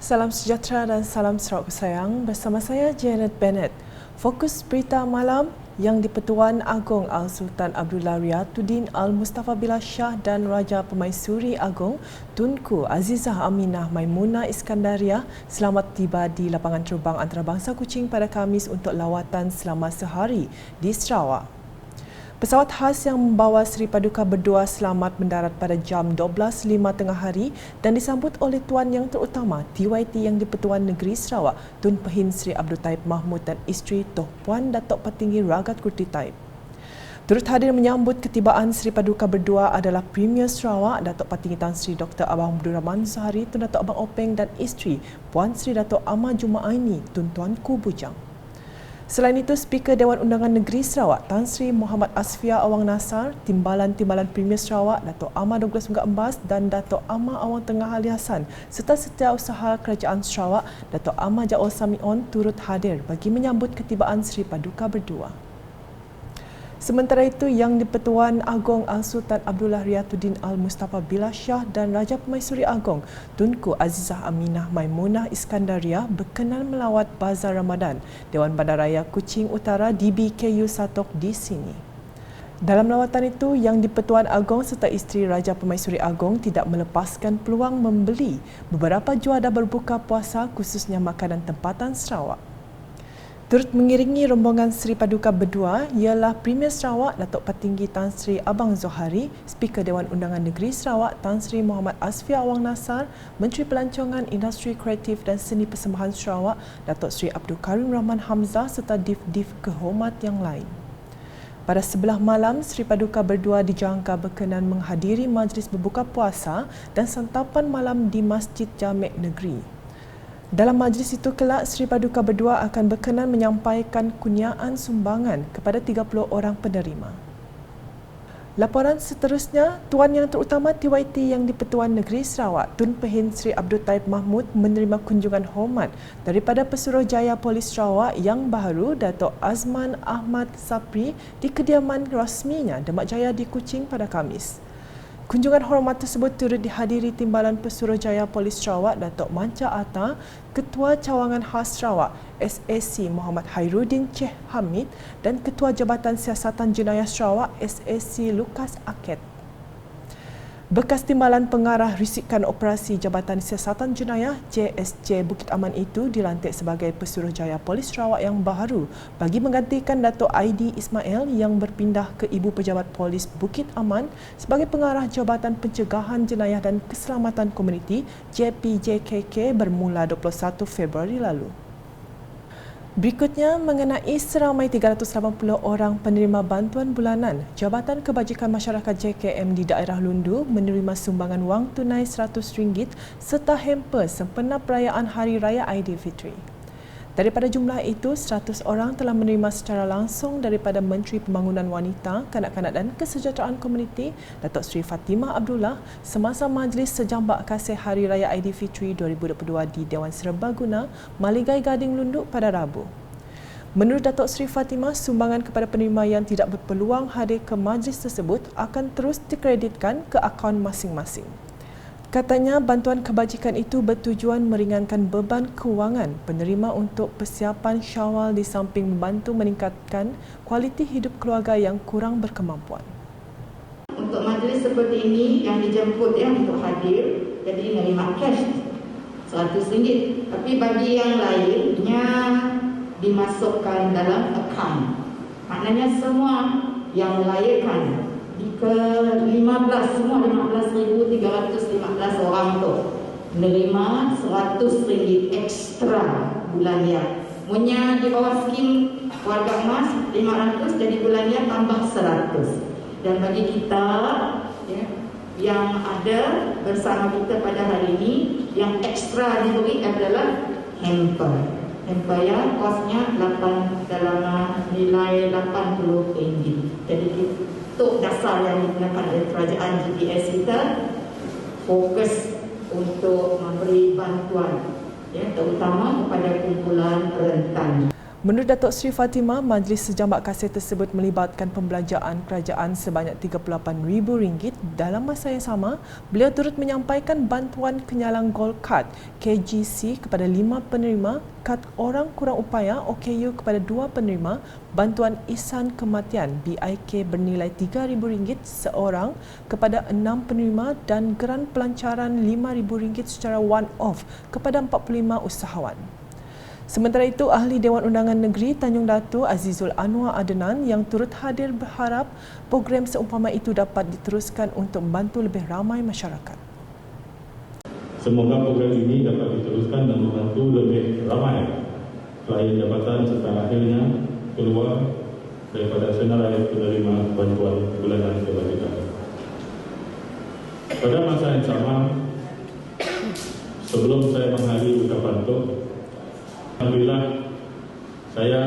Salam sejahtera dan salam Sarawak sayang. Bersama saya Janet Bennett. Fokus berita malam yang di-Pertuan Agong Al-Sultan Abdullah Riyatuddin Al-Mustafa Billah Shah dan Raja Permaisuri Agong Tunku Azizah Aminah Maimunah Iskandariah selamat tiba di lapangan terbang antarabangsa Kuching pada Khamis untuk lawatan selama sehari di Sarawak. Pesawat khas yang membawa Seri Paduka berdua selamat mendarat pada jam 12.05 tengah hari dan disambut oleh Tuan Yang Terutama TYT Yang di-Pertuan Negeri Sarawak Tun Pehin Seri Abdul Taib Mahmud dan isteri Toh Puan Datuk Petinggi Ragat Kurti Taib. Turut hadir menyambut ketibaan Seri Paduka berdua adalah Premier Sarawak Datuk Petinggi Tan Sri Dr. Abang Abdul Rahman Zahari Tun Datuk Abang Openg dan isteri Puan Sri Datuk Amma Jumaini Tun Tuanku Bujang. Selain itu, Speaker Dewan Undangan Negeri Sarawak Tan Sri Muhammad Asfia Awang Nasar, Timbalan-Timbalan Premier Sarawak Datuk Amma Douglas Mungat Embas dan Datuk Amma Awang Tengah Ali Hassan serta Setiausaha Kerajaan Sarawak Datuk Amma Jaol Samion turut hadir bagi menyambut ketibaan Seri Paduka berdua. Sementara itu, Yang di-Pertuan Agong Al-Sultan Abdullah Riyatuddin Al-Mustafa Billah Shah dan Raja Permaisuri Agong Tunku Azizah Aminah Maimunah Iskandariah berkenan melawat Bazar Ramadan Dewan Bandaraya Kuching Utara DBKU Satok di sini. Dalam lawatan itu, Yang di-Pertuan Agong serta isteri Raja Permaisuri Agong tidak melepaskan peluang membeli beberapa juadah berbuka puasa khususnya makanan tempatan Sarawak. Turut mengiringi rombongan Seri Paduka berdua ialah Premier Sarawak Datuk Petinggi Tan Sri Abang Zohari, Speaker Dewan Undangan Negeri Sarawak Tan Sri Muhammad Asfia Awang Nasar, Menteri Pelancongan Industri Kreatif dan Seni Persembahan Sarawak Datuk Sri Abdul Karim Rahman Hamzah serta div-div kehormat yang lain. Pada sebelah malam, Seri Paduka berdua dijangka berkenan menghadiri majlis berbuka puasa dan santapan malam di Masjid Jamek Negeri. Dalam majlis itu kelak, Seri Paduka berdua akan berkenan menyampaikan kurniaan sumbangan kepada 30 orang penerima. Laporan seterusnya, Tuan Yang Terutama TYT Yang di-Pertuan Negeri Sarawak Tun Pehin Seri Abdul Taib Mahmud menerima kunjungan hormat daripada Pesuruhjaya Polis Sarawak yang baharu Datuk Azman Ahmad Sapri di kediaman rasminya Demak Jaya di Kuching pada Khamis. Kunjungan hormat tersebut turut dihadiri Timbalan Pesuruhjaya Polis Sarawak Datuk Manca Atta, Ketua Cawangan Khas Sarawak SAC Muhammad Hairuddin Ceh Hamid dan Ketua Jabatan Siasatan Jenayah Sarawak SAC Lukas Aked. Bekas Timbalan Pengarah Risikan Operasi Jabatan Siasatan Jenayah JSJ Bukit Aman itu dilantik sebagai Pesuruhjaya Polis Sarawak yang baharu bagi menggantikan Datuk Aidi Ismail yang berpindah ke Ibu Pejabat Polis Bukit Aman sebagai Pengarah Jabatan Pencegahan Jenayah dan Keselamatan Komuniti JPJKK bermula 21 Februari lalu. Berikutnya, mengenai seramai 380 orang penerima bantuan bulanan, Jabatan Kebajikan Masyarakat JKM di daerah Lundu menerima sumbangan wang tunai RM100 serta hamper sempena perayaan Hari Raya Aidilfitri. Daripada jumlah itu, 100 orang telah menerima secara langsung daripada Menteri Pembangunan Wanita, Kanak-kanak dan Kesejahteraan Komuniti, Datuk Seri Fatimah Abdullah, semasa majlis sejambak kasih Hari Raya Aidilfitri 2022 di Dewan Serbaguna, Maligai Gading Lundu pada Rabu. Menurut Datuk Seri Fatimah, sumbangan kepada penerima yang tidak berpeluang hadir ke majlis tersebut akan terus dikreditkan ke akaun masing-masing. Katanya, bantuan kebajikan itu bertujuan meringankan beban kewangan penerima untuk persiapan Syawal di samping membantu meningkatkan kualiti hidup keluarga yang kurang berkemampuan. Untuk majlis seperti ini yang dijemput untuk hadir, jadi menerima cash RM100. Tapi bagi yang lainnya dimasukkan dalam akaun. Maknanya semua yang melahirkan ke-15, semua 15,315 orang tu menerima RM100 ekstra bulannya. Punya di bawah skim warga emas 500, jadi bulannya tambah 100. Dan bagi kita yang ada bersama kita pada hari ini, yang ekstra diberi adalah hamper. Hamper yang kosnya dalam nilai RM80. Jadi untuk dasar yang digunakan oleh kerajaan GPS kita fokus untuk memberi bantuan terutama kepada kumpulan rentan. Menurut Datuk Seri Fatimah, majlis sejambak kasih tersebut melibatkan pembelanjaan kerajaan sebanyak RM38,000. Dalam masa yang sama, beliau turut menyampaikan bantuan kenyalang Gold Card KGC kepada 5 penerima, kad orang kurang upaya OKU kepada 2 penerima, bantuan ihsan kematian BIK bernilai RM3,000 seorang kepada 6 penerima dan geran pelancaran RM5,000 secara one-off kepada 45 usahawan. Sementara itu, Ahli Dewan Undangan Negeri Tanjung Datu Azizul Anwar Adenan yang turut hadir berharap program seumpama itu dapat diteruskan untuk membantu lebih ramai masyarakat. Semoga program ini dapat diteruskan dan membantu lebih ramai klien jabatan serta akhirnya keluar daripada senarai penerima bantuan bulanan kebajikan. Pada masa yang sama, sebelum saya mengakhiri ucapan itu, alhamdulillah, saya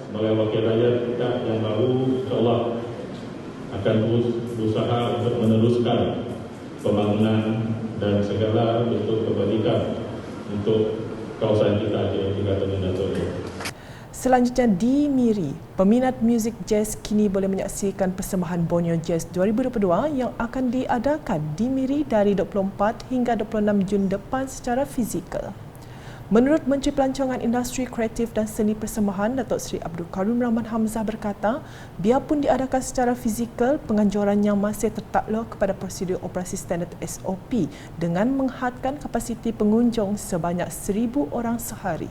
sebagai wakil rakyat kita yang baru, insyaAllah akan terus berusaha untuk meneruskan pembangunan dan segala bentuk kebajikan untuk kawasan kita di Tanjung Datu. Selanjutnya di Miri, peminat muzik jazz kini boleh menyaksikan persembahan Borneo Jazz 2022 yang akan diadakan di Miri dari 24 hingga 26 Jun depan secara fizikal. Menurut Menteri Pelancongan Industri Kreatif dan Seni Persembahan, Datuk Seri Abdul Karim Rahman Hamzah berkata, biarpun diadakan secara fizikal, penganjurannya masih tertakluk kepada prosedur operasi standard SOP dengan menghadkan kapasiti pengunjung sebanyak 1,000 orang sehari.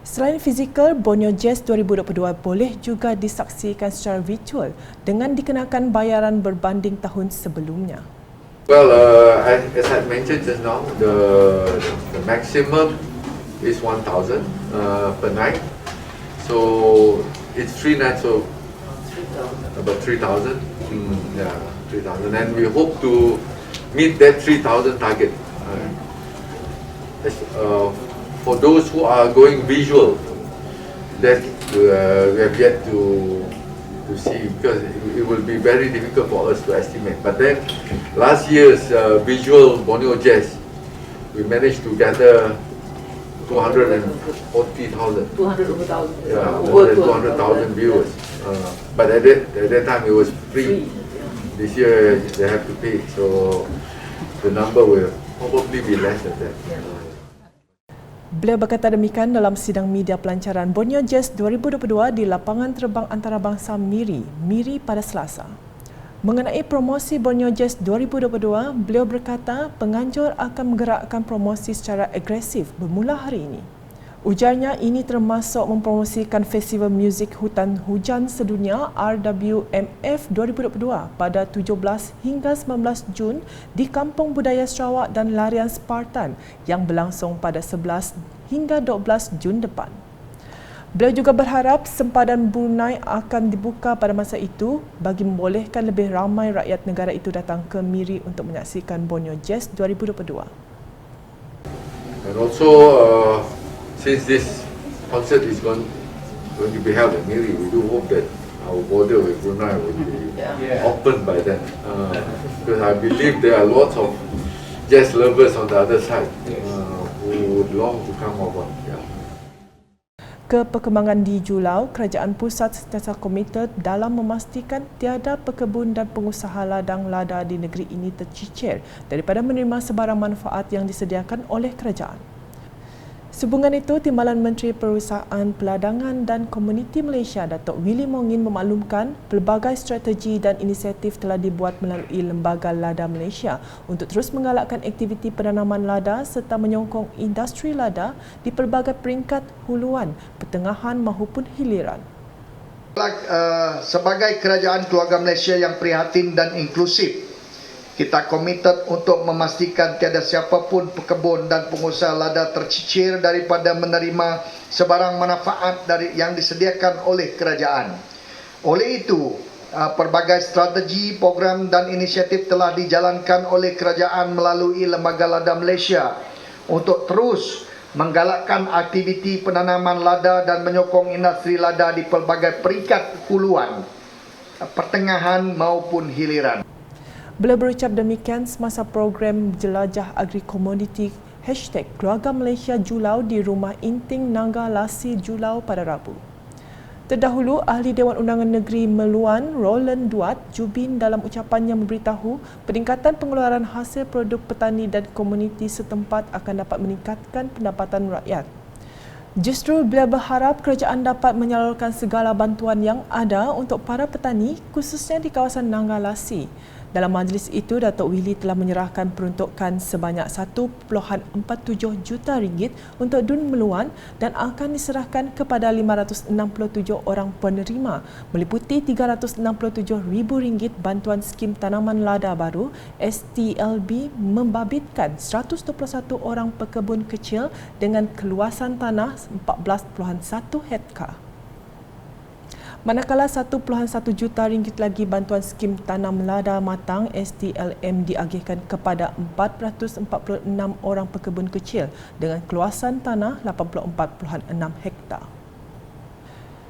Selain fizikal, Borneo Jazz 2022 boleh juga disaksikan secara virtual dengan dikenakan bayaran berbanding tahun sebelumnya. Well, as I mentioned just now, the maximum is 1,000 per night. So it's 3 nights, so about 3,000. Yeah, 3,000, and we hope to meet that 3,000 target. For those who are going visual, that we have yet to see, because it will be very difficult for us to estimate. But then last year's visual Borneo Jazz, we managed to gather 240,000. 200,000. Yeah, more than 200,000 viewers. But at that time it was free. This year they have to pay, so the number will probably be less than that. Beliau berkata demikian dalam sidang media pelancaran Borneo Jazz 2022 di lapangan terbang antarabangsa Miri pada Selasa. Mengenai promosi Borneo Jazz 2022, beliau berkata penganjur akan menggerakkan promosi secara agresif bermula hari ini. Ujarnya ini termasuk mempromosikan Festival Muzik Hutan Hujan Sedunia RWMF 2022 pada 17 hingga 19 Jun di Kampung Budaya Sarawak dan Larian Spartan yang berlangsung pada 11 hingga 12 Jun depan. Beliau juga berharap sempadan Brunei akan dibuka pada masa itu bagi membolehkan lebih ramai rakyat negara itu datang ke Miri untuk menyaksikan Borneo Jazz 2022. And also, since this concert is going to be held in Miri, we do hope that our border with Brunei will be open by then. Because I believe there are lots of jazz lovers on the other side who would long to come over. Perkembangan di Julau, Kerajaan Pusat sentiasa komited dalam memastikan tiada pekebun dan pengusaha ladang lada di negeri ini tercicir daripada menerima sebarang manfaat yang disediakan oleh kerajaan. Sehubungan itu, Timbalan Menteri Perusahaan Peladangan dan Komuniti Malaysia, Datuk Willy Mongin memaklumkan pelbagai strategi dan inisiatif telah dibuat melalui Lembaga Lada Malaysia untuk terus menggalakkan aktiviti penanaman lada serta menyokong industri lada di pelbagai peringkat huluan, pertengahan maupun hiliran. Sebagai kerajaan keluarga Malaysia yang prihatin dan inklusif, kita komited untuk memastikan tiada siapapun pekebun dan pengusaha lada tercicir daripada menerima sebarang manfaat yang disediakan oleh kerajaan. Oleh itu, pelbagai strategi, program dan inisiatif telah dijalankan oleh kerajaan melalui Lembaga Lada Malaysia untuk terus menggalakkan aktiviti penanaman lada dan menyokong industri lada di pelbagai peringkat huluan, pertengahan maupun hiliran. Beliau berucap demikian semasa program Jelajah Agri-Komoditi #Keluarga Malaysia Julau di Rumah Inting Nangga Lasi Julau pada Rabu. Terdahulu, Ahli Dewan Undangan Negeri Meluan Roland Duat Jubin dalam ucapannya memberitahu peningkatan pengeluaran hasil produk petani dan komuniti setempat akan dapat meningkatkan pendapatan rakyat. Justru beliau berharap kerajaan dapat menyalurkan segala bantuan yang ada untuk para petani khususnya di kawasan Nanggalasi. Dalam majlis itu, Datuk Willy telah menyerahkan peruntukan sebanyak RM1.47 juta untuk Dun Meluan dan akan diserahkan kepada 567 orang penerima meliputi RM367,000 bantuan skim tanaman lada baru. STLB membabitkan 121 orang pekebun kecil dengan keluasan tanah 14.1 hektar. Manakala RM1.1 juta lagi bantuan skim tanam lada matang STLM diagihkan kepada 446 orang pekebun kecil dengan keluasan tanah 84.6 hektar.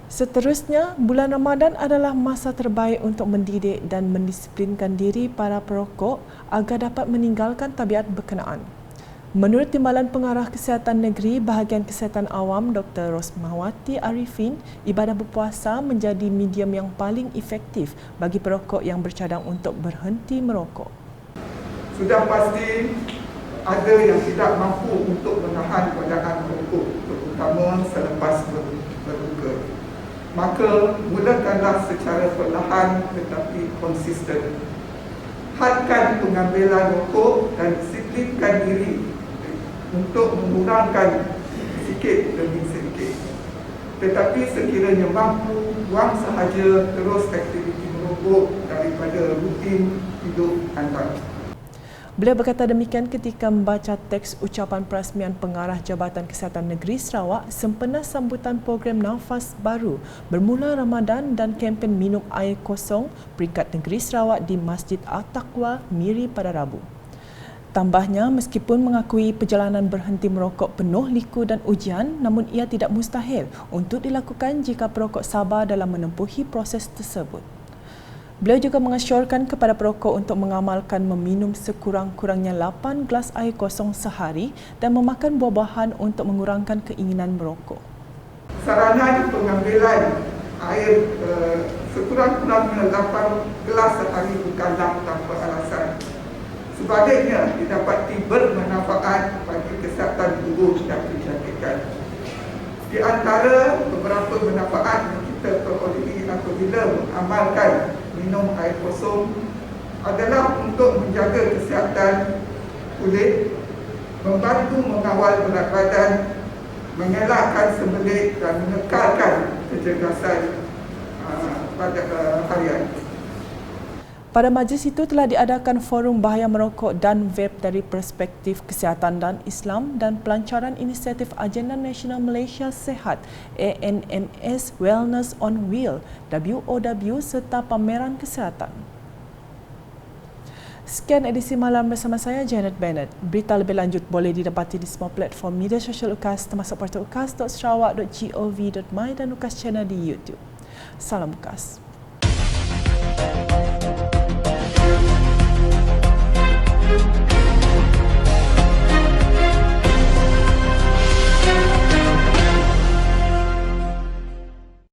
Seterusnya, bulan Ramadan adalah masa terbaik untuk mendidik dan mendisiplinkan diri para perokok agar dapat meninggalkan tabiat berkenaan. Menurut Timbalan Pengarah Kesihatan Negeri Bahagian Kesihatan Awam Dr. Rosmawati Arifin, ibadah berpuasa menjadi medium yang paling efektif bagi perokok yang bercadang untuk berhenti merokok. Sudah pasti ada yang tidak mampu untuk menahan godaan merokok, terutama selepas berbuka. Maka mulakanlah secara perlahan tetapi konsisten. Hadkan pengambilan rokok dan disiplinkan diri untuk mengurangkan sedikit demi sedikit. Tetapi sekiranya mampu, buang sahaja terus aktiviti merokok daripada rutin hidup anda. Beliau berkata demikian ketika membaca teks ucapan perasmian Pengarah Jabatan Kesihatan Negeri Sarawak sempena sambutan program Nafas Baru bermula Ramadan dan kempen minum air kosong peringkat Negeri Sarawak di Masjid At-Taqwa Miri pada Rabu. Tambahnya, meskipun mengakui perjalanan berhenti merokok penuh liku dan ujian, namun ia tidak mustahil untuk dilakukan jika perokok sabar dalam menempuhi proses tersebut. Beliau juga mengasyorkan kepada perokok untuk mengamalkan meminum sekurang-kurangnya 8 gelas air kosong sehari dan memakan buah-buahan untuk mengurangkan keinginan merokok. Saranan pengambilan air sekurang-kurangnya 8 gelas sehari bukanlah tanpa alasan. Sebaliknya, didapati bermanfaat bagi kesihatan tubuh dan kecantikan. Di antara beberapa manfaat yang kita perolehi apabila mengamalkan minum air kosong adalah untuk menjaga kesihatan kulit, membantu mengawal berat badan, mengelakkan sembelit dan mengekalkan kecergasan pada harian. Pada majlis itu telah diadakan forum bahaya merokok dan vape dari perspektif kesihatan dan Islam dan pelancaran inisiatif Agenda Nasional Malaysia Sehat ANMS Wellness on Wheel WOW serta pameran kesihatan. Sekian edisi malam bersama saya Janet Bennett. Berita lebih lanjut boleh didapati di semua platform media sosial UKAS termasuk portal ukas.sarawak.gov.my dan UKAS Channel di YouTube. Salam UKAS.